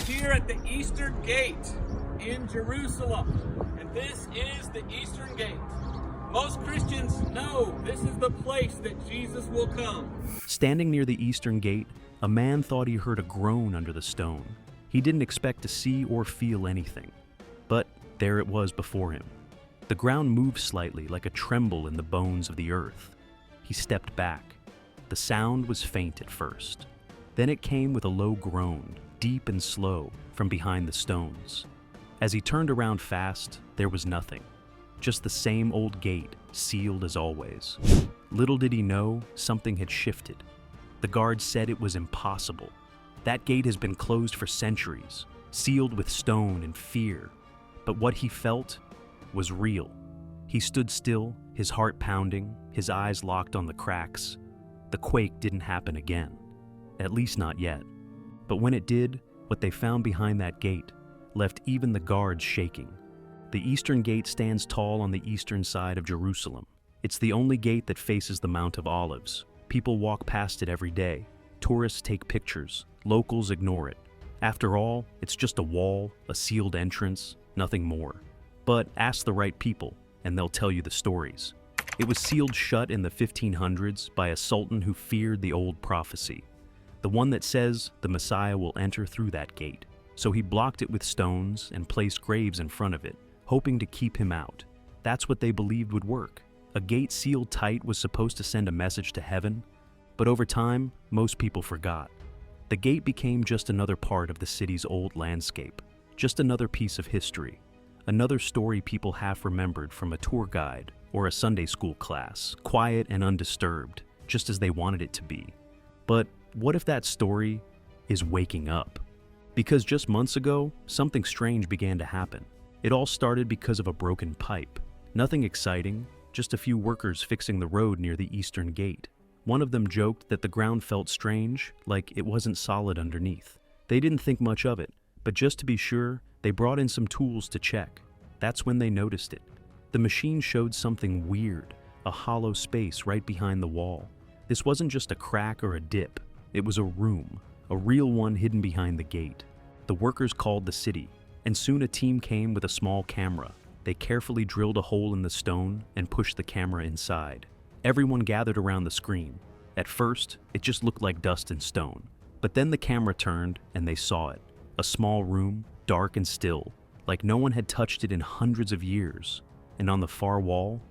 here at the Eastern Gate in Jerusalem, and this is the Eastern Gate. Most Christians know this is the place that Jesus will come. Standing near the Eastern Gate, a man thought he heard a groan under the stone. He didn't expect to see or feel anything, but there it was before him. The ground moved slightly, like a tremble in the bones of the earth. He stepped back. The sound was faint at first. Then it came with a low groan, deep and slow, from behind the stones. As he turned around fast, there was nothing. Just the same old gate, sealed as always. Little did he know, something had shifted. The guard said it was impossible. That gate has been closed for centuries, sealed with stone and fear. But what he felt was real. He stood still, his heart pounding, his eyes locked on the cracks. The quake didn't happen again. At least not yet. But when it did, what they found behind that gate left even the guards shaking. The Eastern Gate stands tall on the eastern side of Jerusalem. It's the only gate that faces the Mount of Olives. People walk past it every day. Tourists take pictures. Locals ignore it. After all, it's just a wall, a sealed entrance, nothing more. But ask the right people, and they'll tell you the stories. It was sealed shut in the 1500s by a sultan who feared the old prophecy, the one that says the Messiah will enter through that gate. So he blocked it with stones and placed graves in front of it, hoping to keep him out. That's what they believed would work. A gate sealed tight was supposed to send a message to heaven, but over time, most people forgot. The gate became just another part of the city's old landscape, just another piece of history, another story people half remembered from a tour guide or a Sunday school class, quiet and undisturbed, just as they wanted it to be. But what if that story is waking up? Because just months ago, something strange began to happen. It all started because of a broken pipe. Nothing exciting, just a few workers fixing the road near the Eastern Gate. One of them joked that the ground felt strange, like it wasn't solid underneath. They didn't think much of it, but just to be sure, they brought in some tools to check. That's when they noticed it. The machine showed something weird, a hollow space right behind the wall. This wasn't just a crack or a dip. It was a room, a real one hidden behind the gate. The workers called the city, and soon a team came with a small camera. They carefully drilled a hole in the stone and pushed the camera inside. Everyone gathered around the screen. At first, it just looked like dust and stone. But then the camera turned and they saw it. A small room, dark and still, like no one had touched it in hundreds of years. And on the far wall,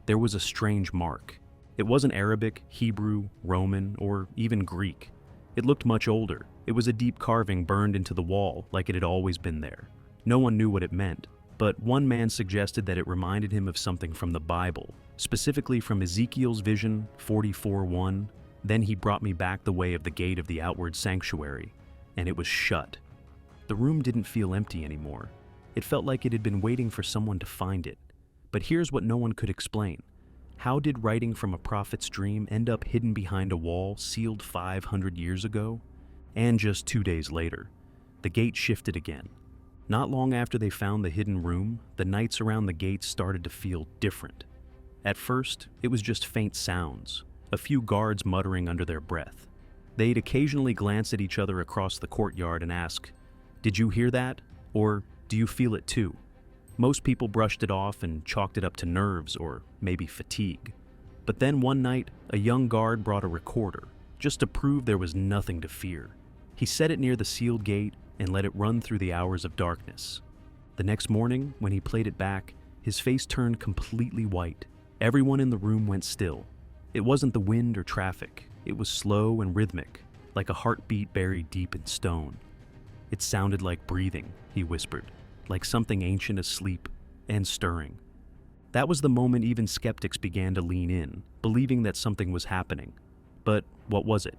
there was a strange mark. It wasn't Arabic, Hebrew, Roman, or even Greek. It looked much older. It was a deep carving burned into the wall like it had always been there. No one knew what it meant, but one man suggested that it reminded him of something from the Bible, specifically from Ezekiel's vision 44:1. Then he brought me back the way of the gate of the outward sanctuary, and it was shut. The room didn't feel empty anymore. It felt like it had been waiting for someone to find it. But here's what no one could explain. How did writing from a prophet's dream end up hidden behind a wall sealed 500 years ago? And just 2 days later, the gate shifted again. Not long after they found the hidden room, the nights around the gate started to feel different. At first, it was just faint sounds, a few guards muttering under their breath. They'd occasionally glance at each other across the courtyard and ask, "Did you hear that?" Or, "Do you feel it too?" Most people brushed it off and chalked it up to nerves or maybe fatigue. But then one night, a young guard brought a recorder, just to prove there was nothing to fear. He set it near the sealed gate and let it run through the hours of darkness. The next morning, when he played it back, his face turned completely white. Everyone in the room went still. It wasn't the wind or traffic. It was slow and rhythmic, like a heartbeat buried deep in stone. It sounded like breathing, he whispered, like something ancient asleep and stirring. That was the moment even skeptics began to lean in, believing that something was happening. But what was it?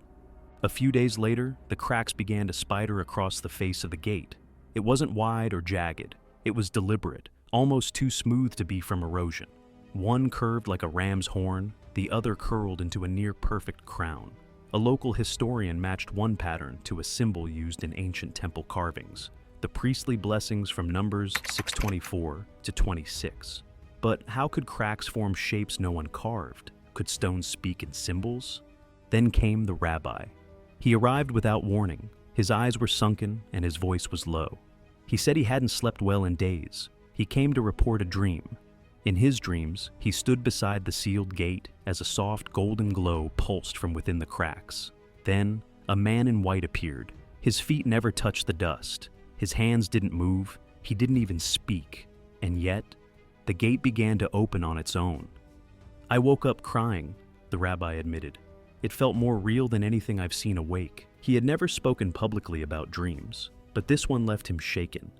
A few days later, the cracks began to spider across the face of the gate. It wasn't wide or jagged. It was deliberate, almost too smooth to be from erosion. One curved like a ram's horn, the other curled into a near-perfect crown. A local historian matched one pattern to a symbol used in ancient temple carvings, the priestly blessings from Numbers 6:24 to 26. But how could cracks form shapes no one carved? Could stones speak in symbols? Then came the rabbi. He arrived without warning, His eyes were sunken and his voice was low. He said he hadn't slept well in days. He came to report a dream. In his dreams, he stood beside the sealed gate as a soft golden glow pulsed from within the cracks. Then, a man in white appeared. His feet never touched the dust. His hands didn't move. He didn't even speak. And yet, the gate began to open on its own. I woke up crying, the rabbi admitted. It felt more real than anything I've seen awake. He had never spoken publicly about dreams, but this one left him shaken.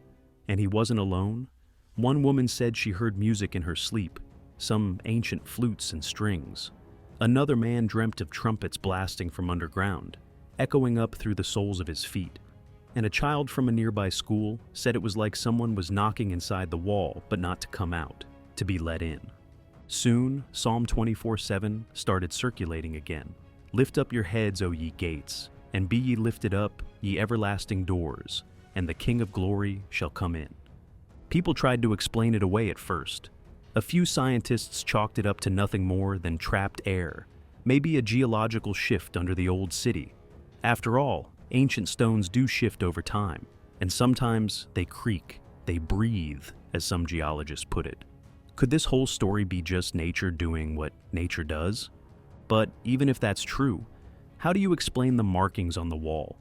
And he wasn't alone. One woman said she heard music in her sleep, some ancient flutes and strings. Another man dreamt of trumpets blasting from underground, echoing up through the soles of his feet. And a child from a nearby school said it was like someone was knocking inside the wall, but not to come out, to be let in. Soon, Psalm 24:7 started circulating again. Lift up your heads, O ye gates, and be ye lifted up, ye everlasting doors, and the King of glory shall come in. People tried to explain it away at first. A few scientists chalked it up to nothing more than trapped air, maybe a geological shift under the old city. After all, ancient stones do shift over time, and sometimes they creak, they breathe, as some geologists put it. Could this whole story be just nature doing what nature does? But even if that's true, how do you explain the markings on the wall?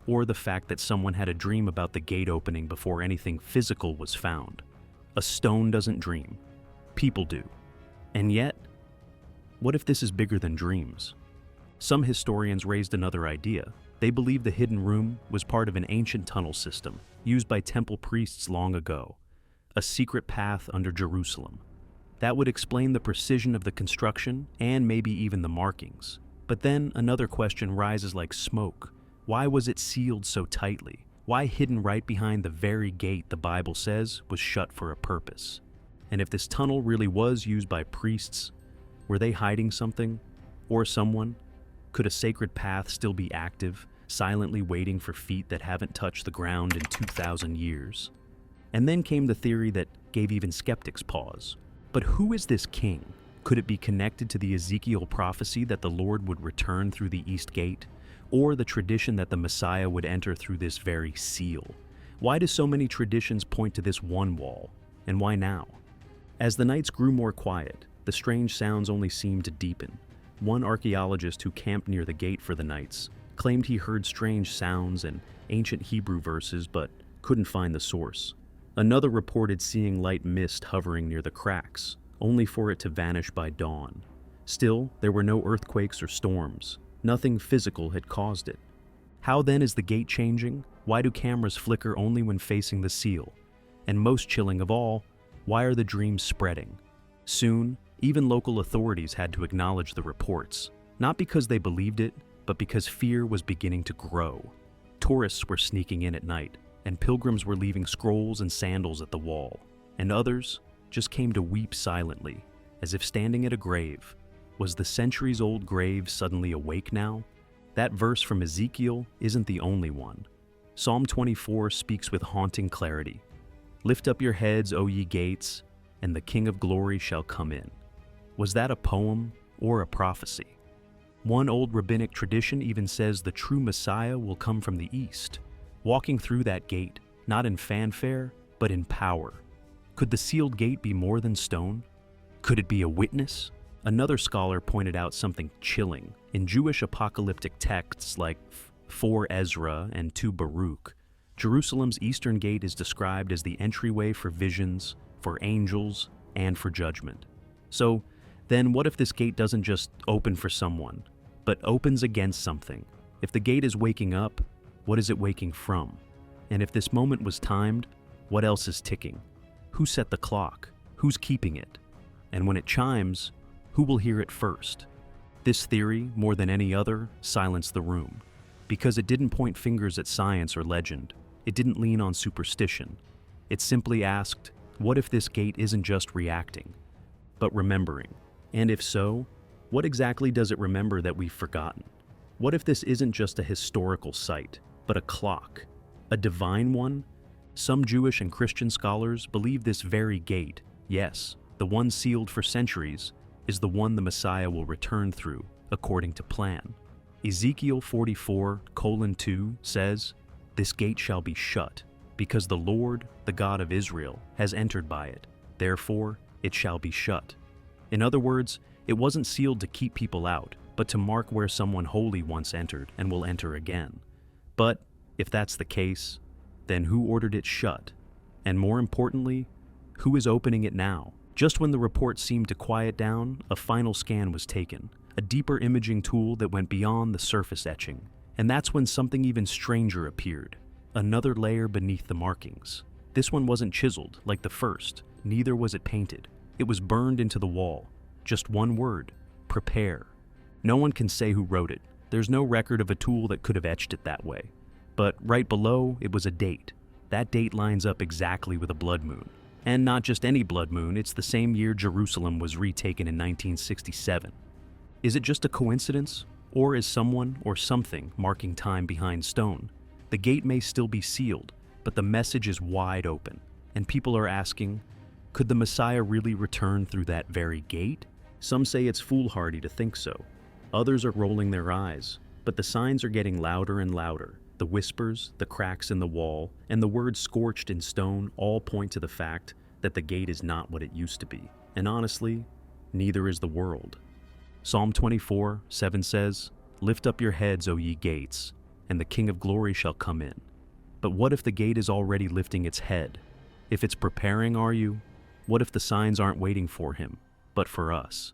Or the fact that someone had a dream about the gate opening before anything physical was found? A stone doesn't dream. People do. And yet, what if this is bigger than dreams? Some historians raised another idea. They believe the hidden room was part of an ancient tunnel system used by temple priests long ago, a secret path under Jerusalem. That would explain the precision of the construction and maybe even the markings. But then another question rises like smoke. Why was it sealed so tightly? Why hidden right behind the very gate the Bible says was shut for a purpose? And if this tunnel really was used by priests, were they hiding something? Or someone? Could a sacred path still be active, silently waiting for feet that haven't touched the ground in 2,000 years? And then came the theory that gave even skeptics pause. But who is this king? Could it be connected to the Ezekiel prophecy that the Lord would return through the east gate? Or the tradition that the Messiah would enter through this very seal? Why do so many traditions point to this one wall? And why now? As the nights grew more quiet, the strange sounds only seemed to deepen. One archaeologist who camped near the gate for the nights claimed he heard strange sounds and ancient Hebrew verses, but couldn't find the source. Another reported seeing light mist hovering near the cracks, only for it to vanish by dawn. Still, there were no earthquakes or storms. Nothing physical had caused it. How then is the gate changing? Why do cameras flicker only when facing the seal? And most chilling of all, why are the dreams spreading? Soon, even local authorities had to acknowledge the reports, not because they believed it, but because fear was beginning to grow. Tourists were sneaking in at night, and pilgrims were leaving scrolls and sandals at the wall, and others just came to weep silently, as if standing at a grave. Was the centuries-old grave suddenly awake now? That verse from Ezekiel isn't the only one. Psalm 24 speaks with haunting clarity. Lift up your heads, O ye gates, and the King of glory shall come in. Was that a poem or a prophecy? One old rabbinic tradition even says the true Messiah will come from the east, walking through that gate, not in fanfare, but in power. Could the sealed gate be more than stone? Could it be a witness? Another scholar pointed out something chilling. In Jewish apocalyptic texts like 4 Ezra and 2 Baruch, Jerusalem's eastern gate is described as the entryway for visions, for angels, and for judgment. So, then what if this gate doesn't just open for someone, but opens against something? If the gate is waking up, what is it waking from? And if this moment was timed, what else is ticking? Who set the clock? Who's keeping it? And when it chimes, who will hear it first? This theory, more than any other, silenced the room. Because it didn't point fingers at science or legend. It didn't lean on superstition. It simply asked, what if this gate isn't just reacting, but remembering? And if so, what exactly does it remember that we've forgotten? What if this isn't just a historical site, but a clock? A divine one? Some Jewish and Christian scholars believe this very gate, yes, the one sealed for centuries, is the one the Messiah will return through, according to plan. Ezekiel 44:2 says, This gate shall be shut, because the Lord, the God of Israel, has entered by it. Therefore, it shall be shut. In other words, it wasn't sealed to keep people out, but to mark where someone holy once entered and will enter again. But if that's the case, then who ordered it shut? And more importantly, who is opening it now? Just when the report seemed to quiet down, a final scan was taken, a deeper imaging tool that went beyond the surface etching. And that's when something even stranger appeared, another layer beneath the markings. This one wasn't chiseled like the first, neither was it painted. It was burned into the wall. Just one word: prepare. No one can say who wrote it. There's no record of a tool that could have etched it that way. But right below, it was a date. That date lines up exactly with a blood moon. And not just any blood moon, it's the same year Jerusalem was retaken in 1967. Is it just a coincidence? Or is someone or something marking time behind stone? The gate may still be sealed, but the message is wide open. And people are asking, could the Messiah really return through that very gate? Some say it's foolhardy to think so. Others are rolling their eyes. But the signs are getting louder and louder. The whispers, the cracks in the wall, and the words scorched in stone all point to the fact that the gate is not what it used to be. And honestly, neither is the world. Psalm 24:7 says, "Lift up your heads, O ye gates, and the King of glory shall come in." But what if the gate is already lifting its head? If it's preparing, are you? What if the signs aren't waiting for him, but for us?